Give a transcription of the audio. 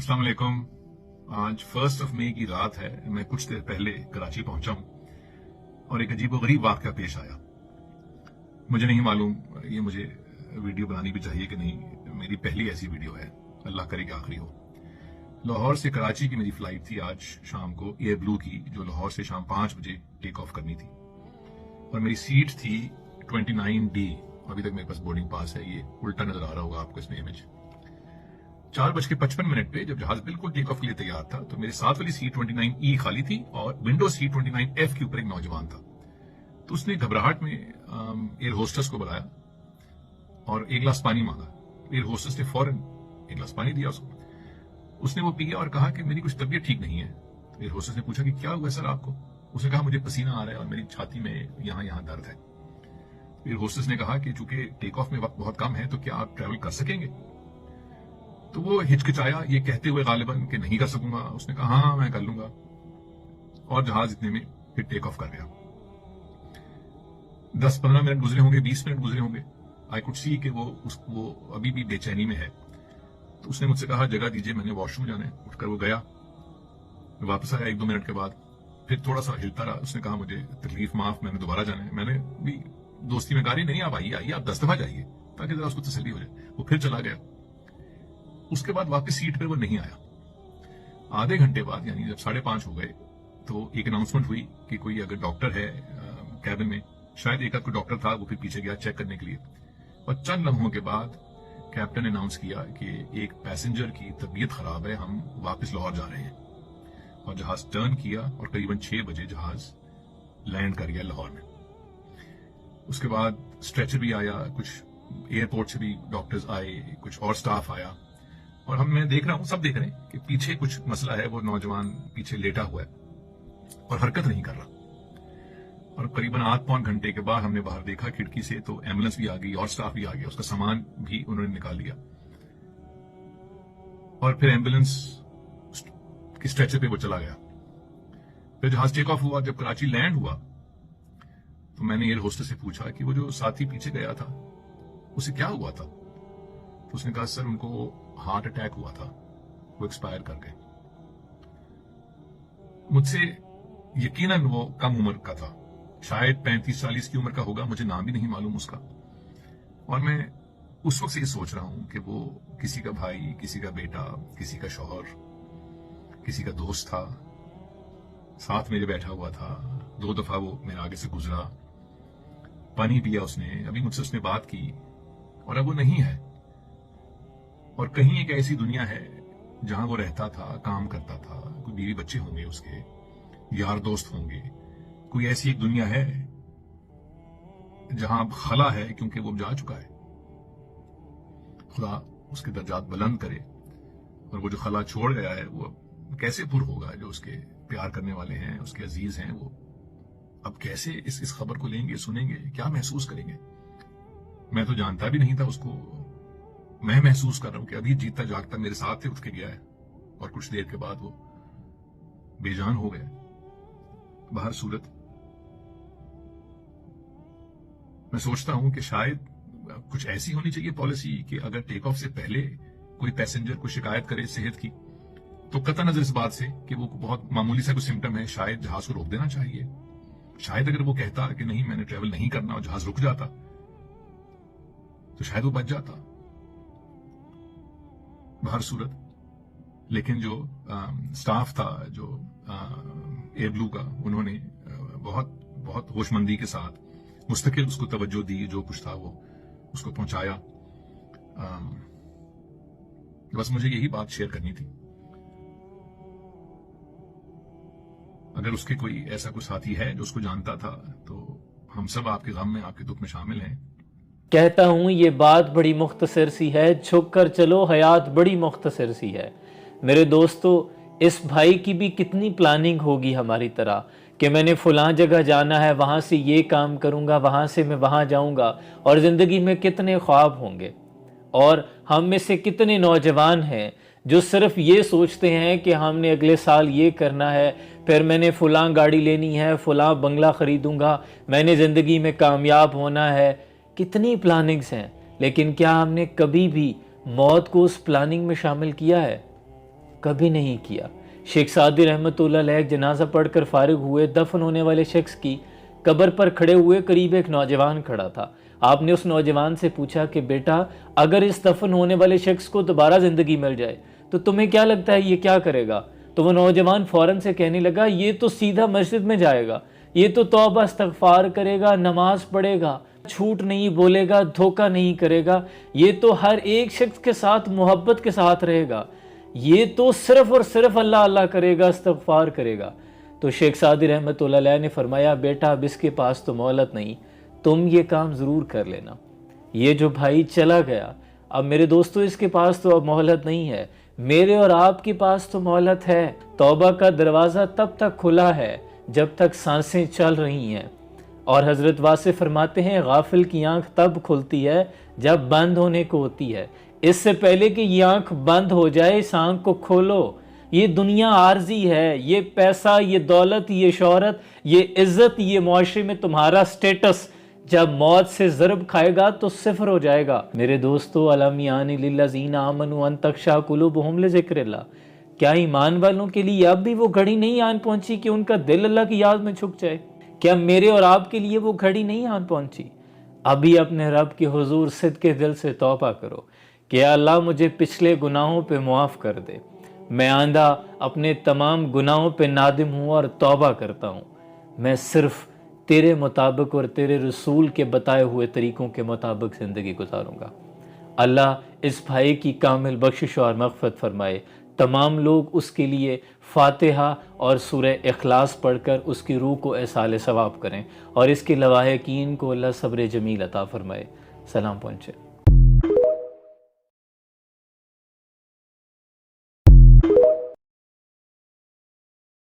अस्सलाम वालेकुम। आज 1 मई की रात है। मैं कुछ देर पहले कराची पहुंचा हूं और एक अजीबोगरीब वाक़या पेश आया। मुझे नहीं मालूम ये मुझे वीडियो बनानी भी चाहिए कि नहीं। मेरी पहली ऐसी वीडियो है, अल्लाह करे कि आखिरी हो। लाहौर से कराची की मेरी फ्लाइट थी आज शाम को, एयर ब्लू की, जो लाहौर से शाम 5 बजे टेक ऑफ करनी थी और मेरी सीट थी 29D। अभी तक मेरे पास बोर्डिंग पास है, ये उल्टा नजर आ रहा होगा आपको इसमें इमेज। 4:55 पे जब जहाज बिल्कुल टेक ऑफ के लिए तैयार था तो मेरे साथ वाली सीट 29E खाली थी और विंडो सीट 29F के ऊपर एक नौजवान था। तो उसने घबराहट में एयर होस्टेस को बुलाया और एक गिलास पानी मांगा। एयर होस्टेस ने फौरन एक गिलास पानी दिया उसको। उसने वो पिया और कहा कि मेरी कुछ तबीयत ठीक नहीं है। तो एयर होस्टेस ने पूछा कि क्या हुआ सर आपको? उसने कहा मुझे पसीना आ रहा है और मेरी छाती में यहाँ दर्द है। एयर होस्टेस ने कहा कि चूंकि टेक ऑफ में वक्त बहुत कम है तो क्या आप ट्रैवल कर सकेंगे? तो वो हिचकिचाया ये कहते हुए गालिबन कि नहीं कर सकूंगा। उसने कहा हाँ मैं कर लूंगा और जहाज इतने में फिर टेक ऑफ कर गया। 10-15 मिनट गुजरे होंगे, 20 मिनट गुजरे होंगे। आई कुड सी कि वो अभी भी बेचैनी में है। तो उसने मुझसे कहा जगह दीजिए, मैंने वॉशरूम जाना है। उठकर वो गया, वापस आया 1-2 मिनट के बाद, फिर थोड़ा सा हिलता रहा। उसने कहा मुझे तकलीफ माफ, मैंने दोबारा जाना है। मैंने भी दोस्ती में कहा नहीं आप आइए, आप 10 दफा जाइए ताकि जरा उसको तसल्ली हो जाए। वो फिर चला गया। उसके बाद वापस सीट पर वो नहीं आया। आधे घंटे बाद यानी जब 5:30 हो गए तो एक अनाउंसमेंट हुई कि कोई अगर डॉक्टर है कैबिन में, शायद एक आध कोई डॉक्टर था, वो फिर पीछे गया चेक करने के लिए। और चंद लम्हों के बाद कैप्टन ने अनाउंस किया कि एक पैसेंजर की तबीयत खराब है, हम वापस लाहौर जा रहे हैं। और जहाज टर्न किया और करीबन 6 बजे जहाज लैंड कर गया लाहौर में। उसके बाद स्ट्रेचर भी आया, कुछ एयरपोर्ट से भी डॉक्टर्स आए, कुछ और स्टाफ आया और मैं देख रहा हूं, सब देख रहे हैं कि पीछे कुछ मसला है। वो नौजवान पीछे लेटा हुआ है और हरकत नहीं कर रहा। और करीबन 8-9 घंटे के बाद हमने बाहर देखा खिड़की से तो एम्बुलेंस भी आ गई और स्टाफ भी आ गया, उसका सामान भी उन्होंने निकाल लिया और फिर एम्बुलेंस की स्ट्रेचर पे वो चला गया। फिर जहाज टेक ऑफ हुआ, जब कराची लैंड हुआ तो मैंने एयर होस्टेस से पूछा कि वो जो साथी पीछे गया था उसे क्या हुआ था? तो उसने कहा सर उनको हार्ट अटैक हुआ था, वो एक्सपायर कर गए। मुझसे यकीनन वो कम उम्र का था, शायद 35-40 की उम्र का होगा, मुझे नाम भी नहीं मालूम उसका। और मैं उस वक्त से ये सोच रहा हूं कि वो किसी का भाई, किसी का बेटा, किसी का शौहर, किसी का दोस्त था, साथ मेरे बैठा हुआ था। 2 दफा वो मेरे आगे से गुजरा, पानी पिया उसने, अभी मुझसे उसने बात की और अब वो नहीं है। और कहीं एक ऐसी दुनिया है जहां वो रहता था, काम करता था, कोई बीवी बच्चे होंगे उसके, यार दोस्त होंगे, कोई ऐसी एक दुनिया है जहां अब खला है क्योंकि वो जा चुका है। खुदा उसके दर्जात बुलंद करे। और वो जो खला छोड़ गया है वो कैसे पुर होगा, जो उसके प्यार करने वाले हैं, उसके अजीज हैं, वो अब कैसे इस खबर को लेंगे, सुनेंगे, क्या महसूस करेंगे? मैं तो जानता भी नहीं था उसको। मैं महसूस कर रहा हूं कि अभी जीता जागता मेरे साथ ही उठ के गया है और कुछ देर के बाद वो बेजान हो गया। बाहर सूरत, मैं सोचता हूं कि शायद कुछ ऐसी होनी चाहिए पॉलिसी कि अगर टेक ऑफ से पहले कोई पैसेंजर को शिकायत करे सेहत की तो कतई नजर इस बात से कि वो बहुत मामूली सा कोई सिम्टम है, शायद जहाज को रोक देना चाहिए। शायद अगर वो कहता कि नहीं मैंने ट्रेवल नहीं करना और जहाज रुक जाता तो शायद वो बच जाता। बाहर सूरत, लेकिन जो स्टाफ था जो एयर ब्लू का, उन्होंने बहुत होशमंदी के साथ मुस्तकिल उसको तवज्जो दी, जो कुछ था वो उसको पहुंचाया। बस मुझे यही बात शेयर करनी थी। अगर उसके कोई ऐसा कोई साथी है जो उसको जानता था तो हम सब आपके गम में, आपके दुख में शामिल हैं। कहता हूँ ये बात बड़ी मुख्तसर सी है, झुक कर चलो हयात बड़ी मुख्तसर सी है। मेरे दोस्तों, इस भाई की भी कितनी प्लानिंग होगी हमारी तरह कि मैंने फलां जगह जाना है, वहाँ से ये काम करूँगा, वहाँ से मैं वहाँ जाऊँगा। और ज़िंदगी में कितने ख्वाब होंगे। और हम में से कितने नौजवान हैं जो सिर्फ ये सोचते हैं कि हमने अगले साल ये करना है, फिर मैंने फ़लाँ गाड़ी लेनी है, फ़लाँ बंगला ख़रीदूँगा, मैंने ज़िंदगी में कामयाब होना है। कितनी प्लानिंग्स हैं, लेकिन क्या हमने कभी भी मौत को उस प्लानिंग में शामिल किया है? کبھی نہیں کیا۔ شیخ سعدی رحمۃ اللہ علیہ ایک جنازہ پڑھ کر فارغ ہوئے، دفن ہونے والے شخص کی قبر پر کھڑے ہوئے قریب ایک نوجوان کھڑا تھا۔ آپ نے اس نوجوان سے پوچھا کہ بیٹا اگر اس دفن ہونے والے شخص کو دوبارہ زندگی مل جائے تو تمہیں کیا لگتا ہے یہ کیا کرے گا؟ تو وہ نوجوان فوراً سے کہنے لگا یہ تو سیدھا مسجد میں جائے گا، یہ تو توبہ استغفار کرے گا، نماز پڑھے گا، جھوٹ نہیں بولے گا، دھوکہ نہیں کرے گا، یہ تو ہر ایک شخص کے ساتھ محبت کے ساتھ رہے گا، یہ تو صرف اور صرف اللہ اللہ کرے گا، استغفار کرے گا۔ تو شیخ سعدی رحمۃ اللہ علیہ نے فرمایا بیٹا اب اس کے پاس تو مہلت نہیں، تم یہ کام ضرور کر لینا۔ یہ جو بھائی چلا گیا، اب میرے دوستو اس کے پاس تو اب مہلت نہیں ہے، میرے اور آپ کے پاس تو مہلت ہے۔ توبہ کا دروازہ تب تک کھلا ہے جب تک سانسیں چل رہی ہیں، اور حضرت واسع فرماتے ہیں غافل کی آنکھ تب کھلتی ہے جب بند ہونے کو ہوتی ہے، اس سے پہلے کہ یہ آنکھ بند ہو جائے اس آنکھ کو کھولو۔ یہ دنیا عارضی ہے، یہ پیسہ، یہ دولت، یہ شہرت، یہ عزت، یہ معاشرے میں تمہارا سٹیٹس جب موت سے ضرب کھائے گا تو صفر ہو جائے گا۔ میرے دوستو الم یعن للذین آمنوا ان تخشع قلوبہم لذکر اللہ، کیا ایمان والوں کے لیے اب بھی وہ گھڑی نہیں آن پہنچی کہ ان کا دل اللہ کی یاد میں جھک جائے؟ کیا میرے اور آپ کے لیے وہ گھڑی نہیں آن پہنچی؟ ابھی اپنے رب کے حضور صدق کے دل سے توبہ کرو کہ اللہ مجھے پچھلے گناہوں پہ معاف کر دے، میں آئندہ اپنے تمام گناہوں پہ نادم ہوں اور توبہ کرتا ہوں، میں صرف تیرے مطابق اور تیرے رسول کے بتائے ہوئے طریقوں کے مطابق زندگی گزاروں گا۔ اللہ اس بھائی کی کامل بخشش اور مغفرت فرمائے۔ تمام لوگ اس کے لیے فاتحہ اور سورہ اخلاص پڑھ کر اس کی روح کو ایصال ثواب کریں، اور اس کے لواحقین کو اللہ صبر جمیل عطا فرمائے۔ سلام پہنچے۔